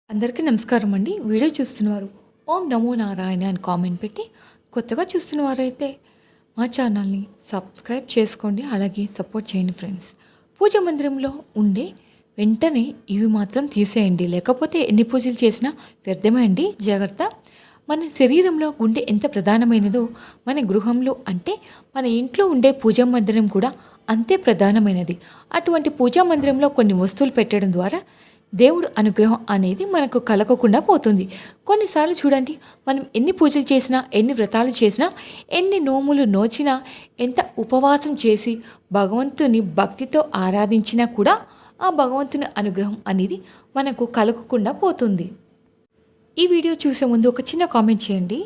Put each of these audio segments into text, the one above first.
అందరికీ నమస్కారం అండి. వీడియో చూస్తున్నవారు ఓం నమో నారాయణ అని కామెంట్ పెట్టి, కొత్తగా చూస్తున్నవారైతే మా ఛానల్ని సబ్స్క్రైబ్ చేసుకోండి. అలాగే సపోర్ట్ చేయండి ఫ్రెండ్స్. పూజ మందిరంలో ఉండే వెంటనే ఇవి మాత్రం తీసేయండి. లేకపోతే ఎన్ని పూజలు చేసినా వ్యర్థమే అండి. జాగ్రత్త. మన శరీరంలో గుండె ఎంత ప్రధానమైనదో మన గృహంలో అంటే మన ఇంట్లో ఉండే పూజా మందిరం కూడా అంతే ప్రధానమైనది. అటువంటి పూజా మందిరంలో కొన్ని వస్తువులు పెట్టడం ద్వారా దేవుడు అనుగ్రహం అనేది మనకు కలగకుండా పోతుంది. కొన్నిసార్లు చూడండి, మనం ఎన్ని పూజలు చేసినా, ఎన్ని వ్రతాలు చేసినా, ఎన్ని నోములు నోచినా, ఎంత ఉపవాసం చేసి భగవంతుని భక్తితో ఆరాధించినా కూడా ఆ భగవంతుని అనుగ్రహం అనేది మనకు కలగకుండా పోతుంది. ఈ వీడియో చూసే ముందు ఒక చిన్న కామెంట్ చేయండి.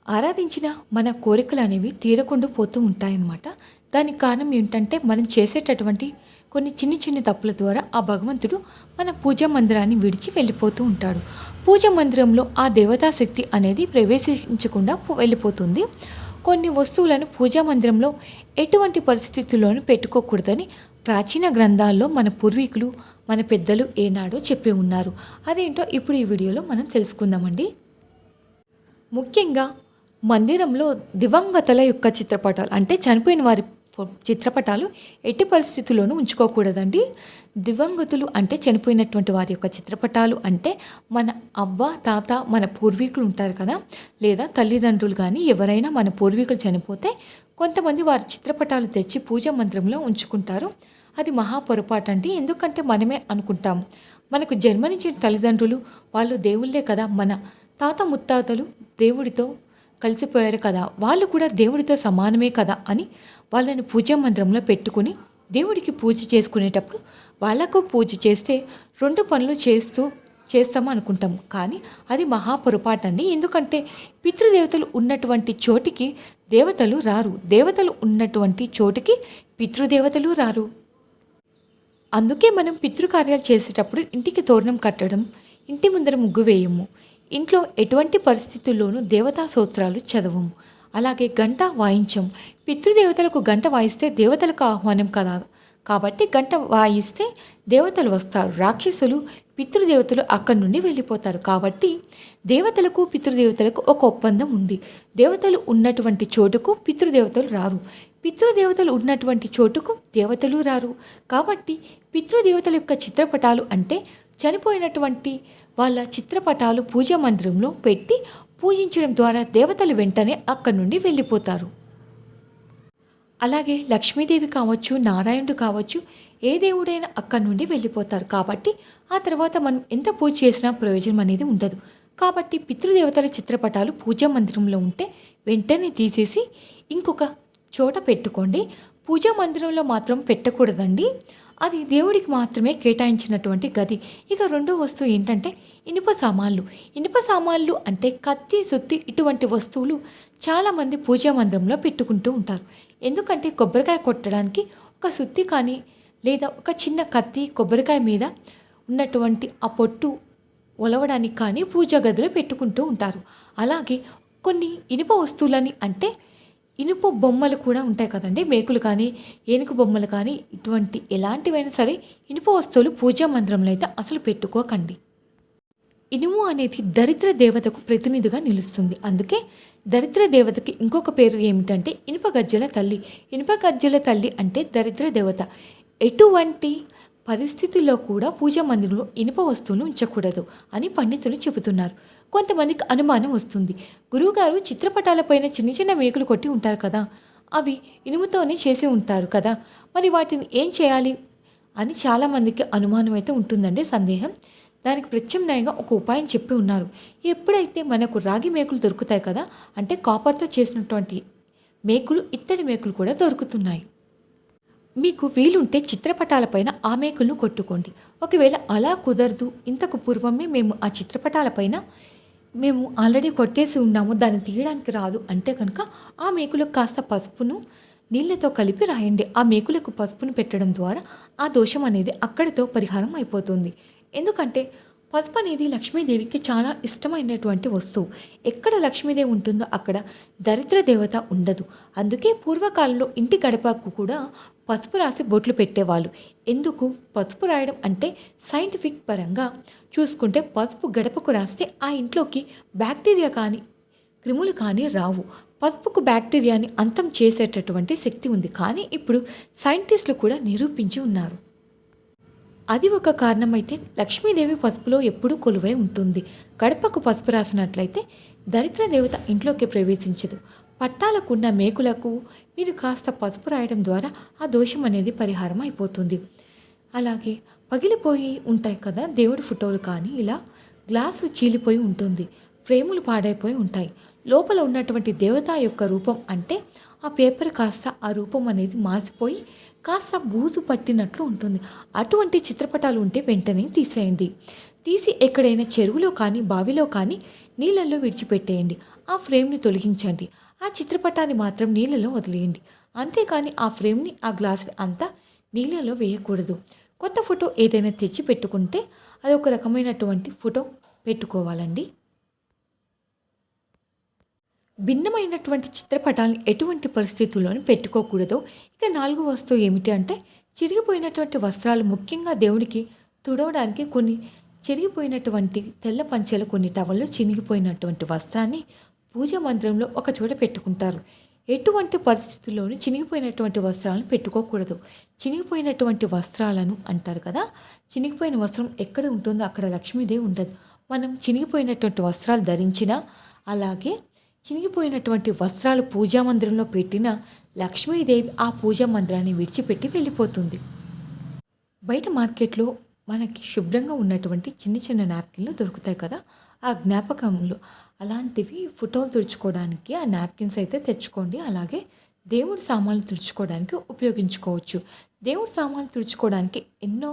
ఆరాధించిన మన కోరికలు అనేవి తీరకుండా పోతూ ఉంటాయన్నమాట. దానికి కారణం ఏంటంటే మనం చేసేటటువంటి కొన్ని చిన్ని చిన్ని తప్పుల ద్వారా ఆ భగవంతుడు మన పూజా మందిరాన్ని విడిచి వెళ్ళిపోతూ ఉంటాడు. పూజా మందిరంలో ఆ దేవతా శక్తి అనేది ప్రవేశించకుండా వెళ్ళిపోతుంది. కొన్ని వస్తువులను పూజా మందిరంలో ఎటువంటి పరిస్థితుల్లోనూ పెట్టుకోకూడదని ప్రాచీన గ్రంథాల్లో మన పూర్వీకులు, మన పెద్దలు ఏనాడో చెప్పి ఉన్నారు. అదేంటో ఇప్పుడు ఈ వీడియోలో మనం తెలుసుకుందామండి. ముఖ్యంగా మందిరంలో దివంగతుల యొక్క చిత్రపటాలు అంటే చనిపోయిన వారి చిత్రపటాలు ఎట్టి పరిస్థితుల్లోనూ ఉంచుకోకూడదండి. దివంగతులు అంటే చనిపోయినటువంటి వారి యొక్క చిత్రపటాలు అంటే మన అవ్వ, తాత, మన పూర్వీకులు ఉంటారు కదా, లేదా తల్లిదండ్రులు కానీ ఎవరైనా మన పూర్వీకులు చనిపోతే కొంతమంది వారి చిత్రపటాలు తెచ్చి పూజా మందిరంలో ఉంచుకుంటారు. అది మహా పొరపాటు అండి. ఎందుకంటే మనమే అనుకుంటాం, మనకు జన్మనిచ్చిన తల్లిదండ్రులు వాళ్ళు దేవుళ్ళే కదా, మన తాత ముత్తాతలు దేవుడితో కలిసిపోయారు కదా, వాళ్ళు కూడా దేవుడితో సమానమే కదా అని వాళ్ళని పూజా మందిరంలో పెట్టుకుని దేవుడికి పూజ చేసుకునేటప్పుడు వాళ్ళకు పూజ చేస్తే రెండు పనులు చేస్తాము అనుకుంటాం. కానీ అది మహా పొరపాటు అండి. ఎందుకంటే పితృదేవతలు ఉన్నటువంటి చోటికి దేవతలు రారు, దేవతలు ఉన్నటువంటి చోటికి పితృదేవతలు రారు. అందుకే మనం పితృకార్యాలు చేసేటప్పుడు ఇంటికి తోరణం కట్టడం, ఇంటి ముందర ముగ్గు వేయము, ఇంట్లో ఎటువంటి పరిస్థితుల్లోనూ దేవతా స్తోత్రాలు చదవము, అలాగే గంట వాయించం. పితృదేవతలకు గంట వాయిస్తే దేవతలకు ఆహ్వానం కదా, కాబట్టి గంట వాయిస్తే దేవతలు వస్తారు. రాక్షసులు, పితృదేవతలు అక్కడి నుండి వెళ్ళిపోతారు. కాబట్టి దేవతలకు పితృదేవతలకు ఒక ఒప్పందం ఉంది. దేవతలు ఉన్నటువంటి చోటుకు పితృదేవతలు రారు, పితృదేవతలు ఉన్నటువంటి చోటుకు దేవతలు రారు. కాబట్టి పితృదేవతల యొక్క చిత్రపటాలు అంటే చనిపోయినటువంటి వాళ్ళ చిత్రపటాలు పూజా మందిరంలో పెట్టి పూజించడం ద్వారా దేవతలు వెంటనే అక్కడి నుండి వెళ్ళిపోతారు. అలాగే లక్ష్మీదేవి కావచ్చు, నారాయణుడు కావచ్చు, ఏ దేవుడైనా అక్కడి నుండి వెళ్ళిపోతారు. కాబట్టి ఆ తర్వాత మనం ఎంత పూజ చేసినా ప్రయోజనం అనేది ఉండదు. కాబట్టి పితృదేవతల చిత్రపటాలు పూజా మందిరంలో ఉంటే వెంటనే తీసేసి ఇంకొక చోట పెట్టుకోండి. పూజా మందిరంలో మాత్రం పెట్టకూడదండి. అది దేవుడికి మాత్రమే కేటాయించినటువంటి గది. ఇక రెండో వస్తువు ఏంటంటే ఇనుప సామాన్లు. ఇనుప సామాన్లు అంటే కత్తి, సుత్తి ఇటువంటి వస్తువులు చాలామంది పూజా మందిరంలో పెట్టుకుంటూ ఉంటారు. ఎందుకంటే కొబ్బరికాయ కొట్టడానికి ఒక సుత్తి కానీ లేదా ఒక చిన్న కత్తి కొబ్బరికాయ మీద ఉన్నటువంటి ఆ పొట్టు ఒలవడానికి కానీ పూజా గదిలో పెట్టుకుంటూ ఉంటారు. అలాగే కొన్ని ఇనుప వస్తువులని అంటే ఇనుప బొమ్మలు కూడా ఉంటాయి కదండి, మేకులు కానీ ఏనుగు బొమ్మలు కానీ ఇటువంటి ఎలాంటివైనా సరే ఇనుప వస్తువులు పూజా మందిరంలో అయితే అసలు పెట్టుకోకండి. ఇనుము అనేది దరిద్ర దేవతకు ప్రతినిధిగా నిలుస్తుంది. అందుకే దరిద్ర దేవతకి ఇంకొక పేరు ఏమిటంటే ఇనుప గజ్జల తల్లి. ఇనుప గజ్జల తల్లి అంటే దరిద్ర దేవత. ఎటువంటి పరిస్థితుల్లో కూడా పూజా మందిరంలో ఇనుప వస్తువులు ఉంచకూడదు అని పండితులు చెబుతున్నారు. కొంతమందికి అనుమానం వస్తుంది, గురువుగారు చిత్రపటాలపైన చిన్న చిన్న మేకులు కొట్టి ఉంటారు కదా, అవి ఇనుముతోనే చేసి ఉంటారు కదా, మరి వాటిని ఏం చేయాలి అని చాలామందికి అనుమానం అయితే ఉంటుందండి, సందేహం. దానికి ప్రత్యామ్నాయంగా ఒక ఉపాయం చెప్పి ఉన్నారు. ఎప్పుడైతే మనకు రాగి మేకులు దొరుకుతాయి కదా, అంటే కాపర్తో చేసినటువంటి మేకులు, ఇత్తడి మేకులు కూడా దొరుకుతున్నాయి. మీకు వీలుంటే చిత్రపటాలపైన ఆ మేకులను కొట్టుకోండి. ఒకవేళ అలా కుదరదు, ఇంతకు పూర్వమే మేము ఆ చిత్రపటాలపైన మేము ఆల్రెడీ కొట్టేసి ఉన్నాము, దాన్ని తీయడానికి రాదు అంటే కనుక ఆ మేకులకు కాస్త పసుపును నీళ్ళతో కలిపి రాయండి. ఆ మేకులకు పసుపును పెట్టడం ద్వారా ఆ దోషం అనేది అక్కడితో పరిహారం అయిపోతుంది. ఎందుకంటే పసుపు అనేది లక్ష్మీదేవికి చాలా ఇష్టమైనటువంటి వస్తువు. ఎక్కడ లక్ష్మీదేవి ఉంటుందో అక్కడ దరిద్ర దేవత ఉండదు. అందుకే పూర్వకాలంలో ఇంటి గడపకు కూడా పసుపు రాసి బొట్లు పెట్టేవాళ్ళు. ఎందుకు పసుపు రాయడం అంటే సైంటిఫిక్ పరంగా చూసుకుంటే పసుపు గడపకు రాస్తే ఆ ఇంట్లోకి బ్యాక్టీరియా కానీ క్రిములు కానీ రావు. పసుపుకు బ్యాక్టీరియాని అంతం చేసేటటువంటి శక్తి ఉంది. కానీ ఇప్పుడు సైంటిస్టులు కూడా నిరూపించి ఉన్నారు. అది ఒక కారణమైతే లక్ష్మీదేవి పసుపులో ఎప్పుడూ కొలువై ఉంటుంది. గడపకు పసుపు రాసినట్లయితే దరిద్ర దేవత ఇంట్లోకి ప్రవేశించదు. పట్టాలకున్న మేకులకు మీరు కాస్త పసుపు రాయడం ద్వారా ఆ దోషం అనేది పరిహారం అయిపోతుంది. అలాగే పగిలిపోయి ఉంటాయి కదా దేవుడి ఫోటోలు, కానీ ఇలా గ్లాసు చీలిపోయి ఉంటుంది, ఫ్రేములు పాడైపోయి ఉంటాయి. లోపల ఉన్నటువంటి దేవత యొక్క రూపం అంటే ఆ పేపర్ కాస్త ఆ రూపం అనేది మాసిపోయి కాస్త బూజు పట్టినట్లు ఉంటుంది. అటువంటి చిత్రపటాలు ఉంటే వెంటనే తీసేయండి. తీసి ఎక్కడైనా చెరువులో కానీ బావిలో కానీ నీళ్ళల్లో విడిచిపెట్టేయండి. ఆ ఫ్రేమ్ని తొలగించండి. ఆ చిత్రపటాన్ని మాత్రం నీళ్ళలో వదిలేయండి. అంతేకాని ఆ ఫ్రేమ్ని ఆ గ్లాసుని అంతా నీళ్ళలో వేయకూడదు. కొత్త ఫోటో ఏదైనా తెచ్చి పెట్టుకుంటే అదొక రకమైనటువంటి ఫోటో పెట్టుకోవాలండి. భిన్నమైనటువంటి చిత్రపటాలను ఎటువంటి పరిస్థితుల్లోనూ పెట్టుకోకూడదు. ఇక 4వ వస్తువు ఏమిటి అంటే చిరిగిపోయినటువంటి వస్త్రాలు. ముఖ్యంగా దేవుడికి తుడవడానికి కొన్ని చిరిగిపోయినటువంటి తెల్ల పంచెలు, కొన్ని టవల్లో చినిగిపోయినటువంటి వస్త్రాన్ని పూజా మందిరంలో ఒక చోట పెట్టుకుంటారు. ఎటువంటి పరిస్థితుల్లోనూ చినిగిపోయినటువంటి వస్త్రాలను పెట్టుకోకూడదు. చినిగిపోయినటువంటి వస్త్రాలను అంటారు కదా, చినిగిపోయిన వస్త్రం ఎక్కడ ఉంటుందో అక్కడ లక్ష్మీదేవి ఉండదు. మనం చినిగిపోయినటువంటి వస్త్రాలు ధరించినా, అలాగే చినిగిపోయినటువంటి వస్త్రాలు పూజా మందిరంలో పెట్టిన లక్ష్మీదేవి ఆ పూజా మందిరాన్ని విడిచిపెట్టి వెళ్ళిపోతుంది. బయట మార్కెట్లో మనకి శుభ్రంగా ఉన్నటువంటి చిన్న చిన్న నాప్కిన్లు దొరుకుతాయి కదా, ఆ జ్ఞాపకంలో అలాంటివి ఫోటోలు తుడుచుకోవడానికి ఆ నాప్కిన్స్ అయితే తెచ్చుకోండి. అలాగే దేవుడి సామాన్లు తుడుచుకోవడానికి ఉపయోగించుకోవచ్చు. దేవుడి సామాన్లు తుడుచుకోవడానికి ఎన్నో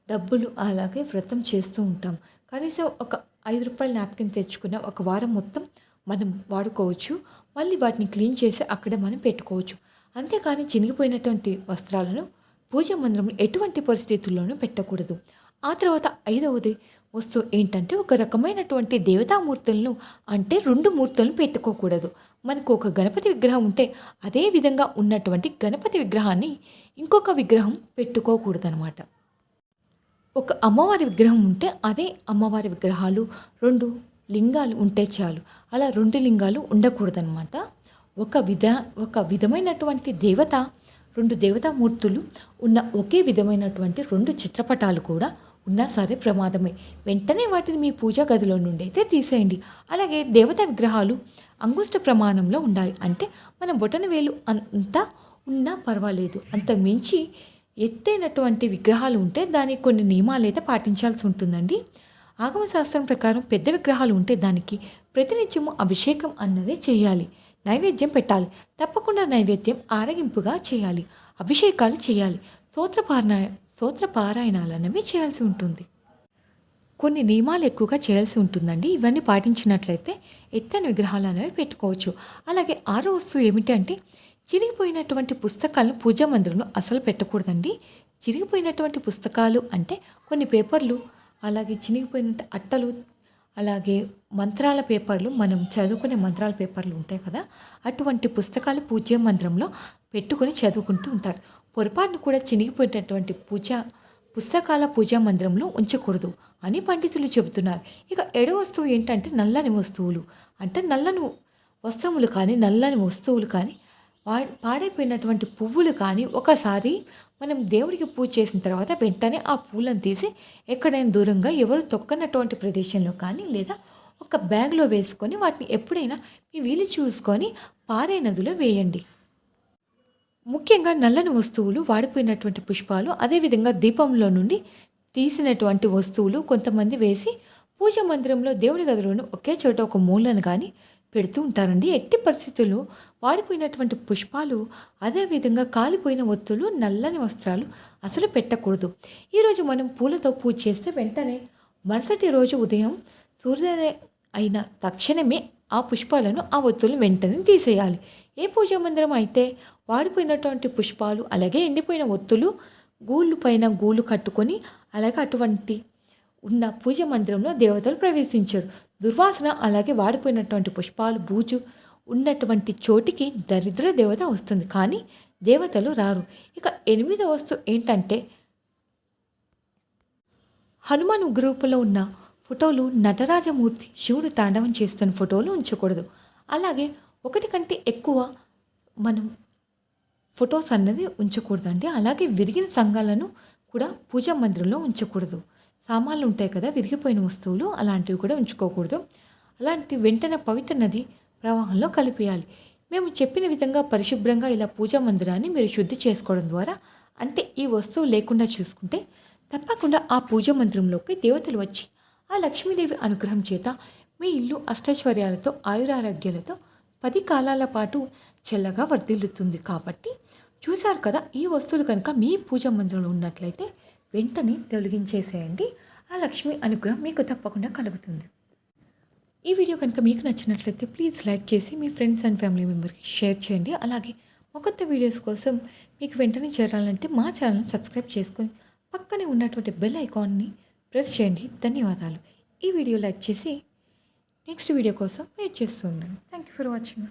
డబ్బులు అలాగే వ్రతం చేస్తూ ఉంటాం. కనీసం ఒక ₹5 నాప్కిన్ తెచ్చుకున్న ఒక వారం మొత్తం మనం వాడుకోవచ్చు. మళ్ళీ వాటిని క్లీన్ చేసి అక్కడ మనం పెట్టుకోవచ్చు. అంతేకాని చినిగిపోయినటువంటి వస్త్రాలను పూజా మందిరంలో ఎటువంటి పరిస్థితుల్లోనూ పెట్టకూడదు. ఆ తర్వాత 5వది వస్తువు ఏంటంటే ఒక రకమైనటువంటి దేవతామూర్తులను, అంటే 2 మూర్తులను పెట్టుకోకూడదు. మనకు ఒక గణపతి విగ్రహం ఉంటే అదే విధంగా ఉన్నటువంటి గణపతి విగ్రహాన్ని ఇంకొక విగ్రహం పెట్టుకోకూడదనమాట. ఒక అమ్మవారి విగ్రహం ఉంటే అదే అమ్మవారి విగ్రహాలు 2 లింగాలు ఉంటే చాలు. అలా 2 లింగాలు ఉండకూడదనమాట. ఒక విధమైనటువంటి దేవత, 2 దేవతామూర్తులు ఉన్న ఒకే విధమైనటువంటి 2 చిత్రపటాలు కూడా ఉన్నా సరే ప్రమాదమే. వెంటనే వాటిని మీ పూజా గదిలో నుండి అయితే తీసేయండి. అలాగే దేవతా విగ్రహాలు అంగుష్ట ప్రమాణంలో ఉండాలి. అంటే మన బొటన వేలు అంతా ఉన్నా పర్వాలేదు. అంత మించి ఎత్తైనటువంటి విగ్రహాలు ఉంటే దానికి కొన్ని నియమాలు అయితే పాటించాల్సి ఉంటుందండి. ఆగమశాస్త్రం ప్రకారం పెద్ద విగ్రహాలు ఉంటే దానికి ప్రతినిత్యము అభిషేకం అన్నదే చేయాలి. నైవేద్యం పెట్టాలి. తప్పకుండా నైవేద్యం ఆరగింపుగా చేయాలి. అభిషేకాలు చేయాలి. స్తోత్రపారాయణాలు అనేవి చేయాల్సి ఉంటుంది. కొన్ని నియమాలు ఎక్కువగా చేయాల్సి ఉంటుందండి. ఇవన్నీ పాటించినట్లయితే ఎత్తైన విగ్రహాలు అనేవి పెట్టుకోవచ్చు. అలాగే 6వ వస్తువు ఏమిటి అంటే చిరిగిపోయినటువంటి పుస్తకాలను పూజా మందిరంలో అసలు పెట్టకూడదండి. చిరిగిపోయినటువంటి పుస్తకాలు అంటే కొన్ని పేపర్లు, అలాగే చినిగిపోయిన అట్టలు, అలాగే మంత్రాల పేపర్లు, మనం చదువుకునే మంత్రాల పేపర్లు ఉంటాయి కదా, అటువంటి పుస్తకాలు పూజా మందిరంలో పెట్టుకొని చదువుకుంటూ ఉంటారు. పొరపాటును కూడా చినిగిపోయినటువంటి పుస్తకాల పూజా మందిరంలో ఉంచకూడదు అని పండితులు చెబుతున్నారు. ఇక 7వ వస్తువు ఏంటంటే నల్లని వస్తువులు. అంటే నల్లని వస్త్రములు కానీ, నల్లని వస్తువులు కానీ, పాడైపోయినటువంటి పువ్వులు కానీ ఒకసారి మనం దేవుడికి పూజ చేసిన తర్వాత వెంటనే ఆ పూలను తీసి ఎక్కడైనా దూరంగా ఎవరు తొక్కనటువంటి ప్రదేశంలో కానీ, లేదా ఒక బ్యాగ్లో వేసుకొని వాటిని ఎప్పుడైనా మీ వీలు చూసుకొని పారే నదిలో వేయండి. ముఖ్యంగా నల్లని వస్తువులు, వాడిపోయినటువంటి పుష్పాలు, అదేవిధంగా దీపంలో నుండి తీసినటువంటి వస్తువులు కొంతమంది వేసి పూజ మందిరంలో దేవుడి గదిలోనూ ఒకే చోట ఒక మూలను కానీ పెడుతూ ఉంటారండి. ఎట్టి పరిస్థితుల్లో వాడిపోయినటువంటి పుష్పాలు, అదేవిధంగా కాలిపోయిన ఒత్తులు, నల్లని వస్త్రాలు అసలు పెట్టకూడదు. ఈరోజు మనం పూలతో పూజ చేస్తే వెంటనే మరుసటి రోజు ఉదయం సూర్యోదయం అయిన తక్షణమే ఆ పుష్పాలను, ఆ ఒత్తులను వెంటనే తీసేయాలి. ఏ పూజా మందిరం అయితే వాడిపోయినటువంటి పుష్పాలు, అలాగే ఎండిపోయిన ఒత్తులు, గూళ్ళు పైన గూళ్ళు కట్టుకొని, అలాగే అటువంటి ఉన్న పూజ మందిరంలో దేవతలు ప్రవేశించారు. దుర్వాసన అలాగే వాడిపోయినటువంటి పుష్పాలు బూజు ఉన్నటువంటి చోటికి దరిద్ర దేవత వస్తుంది, కానీ దేవతలు రారు. ఇక 8వ వస్తువు ఏంటంటే హనుమాన్ గ్రూపులో ఉన్న ఫోటోలు, నటరాజమూర్తి శివుడు తాండవం చేస్తున్న ఫోటోలు ఉంచకూడదు. అలాగే ఒకటి కంటే ఎక్కువ మనం ఫొటోస్ అన్నది ఉంచకూడదండి. అలాగే విరిగిన సంఘాలను కూడా పూజా మందిరంలో ఉంచకూడదు. సామాన్లు ఉంటాయి కదా, విరిగిపోయిన వస్తువులు, అలాంటివి కూడా ఉంచుకోకూడదు. అలాంటి వెంటనే పవిత్ర నది ప్రవాహంలో కలిపేయాలి. మేము చెప్పిన విధంగా పరిశుభ్రంగా ఇలా పూజా మందిరాన్ని మీరు శుద్ధి చేసుకోవడం ద్వారా, అంటే ఈ వస్తువు లేకుండా చూసుకుంటే తప్పకుండా ఆ పూజా మందిరంలోకి దేవతలు వచ్చి ఆ లక్ష్మీదేవి అనుగ్రహం చేత మీ ఇల్లు అష్టైశ్వర్యాలతో ఆయురారోగ్యాలతో 10 కాలాల పాటు చల్లగా వర్ధిల్లుతుంది. కాబట్టి చూశారు కదా, ఈ వస్తువులు కనుక మీ పూజా మందిరంలో ఉన్నట్లయితే వెంటనే తొలగించేసేయండి. ఆ లక్ష్మి అనుగ్రహం మీకు తప్పకుండా కలుగుతుంది. ఈ వీడియో కనుక మీకు నచ్చినట్లయితే ప్లీజ్ లైక్ చేసి మీ ఫ్రెండ్స్ అండ్ ఫ్యామిలీ మెంబర్కి షేర్ చేయండి. అలాగే మా కొత్త వీడియోస్ కోసం మీకు వెంటనే చేరాలంటే మా ఛానల్ సబ్స్క్రైబ్ చేసుకొని పక్కనే ఉన్నటువంటి బెల్ ఐకాన్ని ప్రెస్ చేయండి. ధన్యవాదాలు. ఈ వీడియో లైక్ చేసి నెక్స్ట్ వీడియో కోసం వెయిట్ చేస్తూ ఉండండి. Thank you for watching.